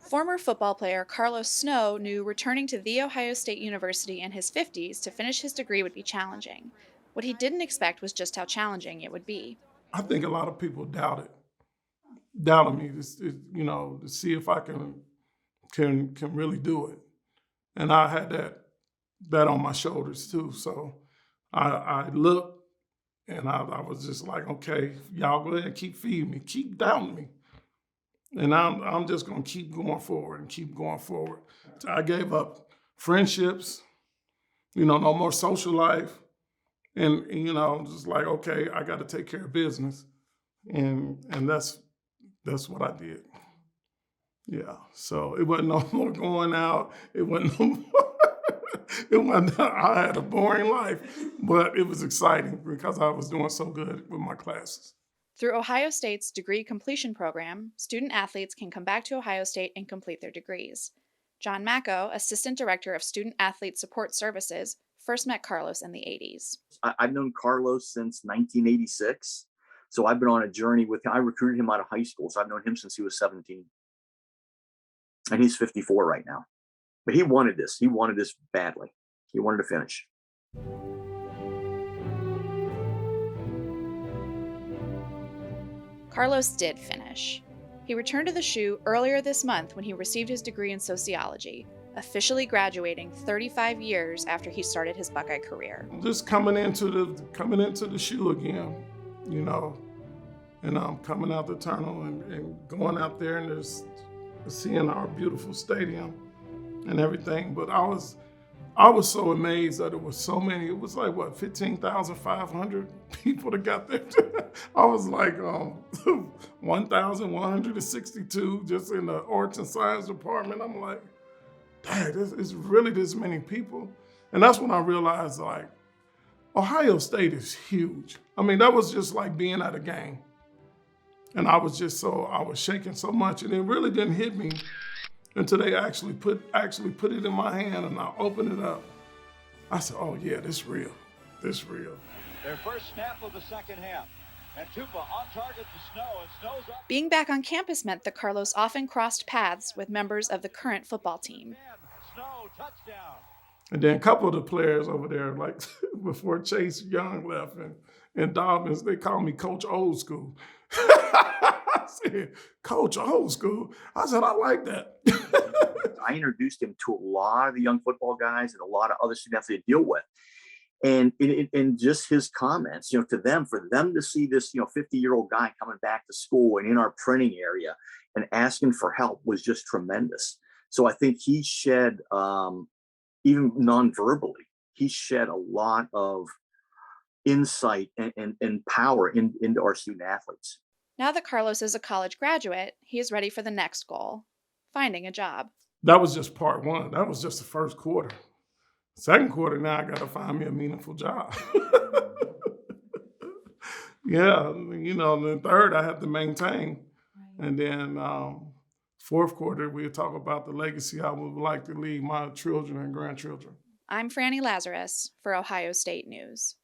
Former football player Carlos Snow knew returning to The Ohio State University in his 50s to finish his degree would be challenging. What he didn't expect was just how challenging it would be. I think a lot of people doubted me to see if I can really do it. And I had that on my shoulders too. So I looked and I was just like, okay, y'all go ahead and keep feeding me, keep doubting me. And I'm just gonna keep going forward and keep going forward. I gave up friendships, no more social life. And just like, okay, I gotta take care of business. And that's what I did. Yeah. So it wasn't no more going out. It wasn't no more. It wasn't, I had a boring life, but it was exciting because I was doing so good with my classes. Through Ohio State's degree completion program, student athletes can come back to Ohio State and complete their degrees. John Macco, Assistant Director of Student Athlete Support Services, first met Carlos in the 80s. I've known Carlos since 1986. So I've been on a journey with him. I recruited him out of high school. So I've known him since he was 17. And he's 54 right now. But he wanted this. He wanted this badly. He wanted to finish. Carlos did finish. He returned to the shoe earlier this month when he received his degree in sociology, officially graduating 35 years after he started his Buckeye career. Just coming into the shoe again, and I'm coming out the tunnel and going out there and just seeing our beautiful stadium and everything. But I was so amazed that it was so many. It was like, 15,500 people that got there. I was like 1,162 just in the arts and science department. I'm like, dang, it's really this many people. And that's when I realized, like, Ohio State is huge. I mean, that was just like being at a game. And I was shaking so much, and it really didn't hit me until they actually put it in my hand and I opened it up. I said, oh yeah, this real. This real. Their first snap of the second half. And Tupa on target to Snow, and Snow's up. Being back on campus meant that Carlos often crossed paths with members of the current football team. Snow, touchdown. And then a couple of the players over there, like before Chase Young left and Dobbins, they called me Coach Old School. I said, Coach Old School? I said, I like that. I introduced him to a lot of the young football guys and a lot of other students they deal with. And in just his comments, to them, for them to see this, 50-year-old guy coming back to school and in our printing area and asking for help was just tremendous. So I think he shed, even non-verbally, he shed a lot of insight and power into our student athletes. Now that Carlos is a college graduate, he is ready for the next goal, finding a job. That was just part one. That was just the first quarter. Second quarter, now I got to find me a meaningful job. Yeah, the third I have to maintain. Right. And then fourth quarter, we'll talk about the legacy I would like to leave my children and grandchildren. I'm Franny Lazarus for Ohio State News.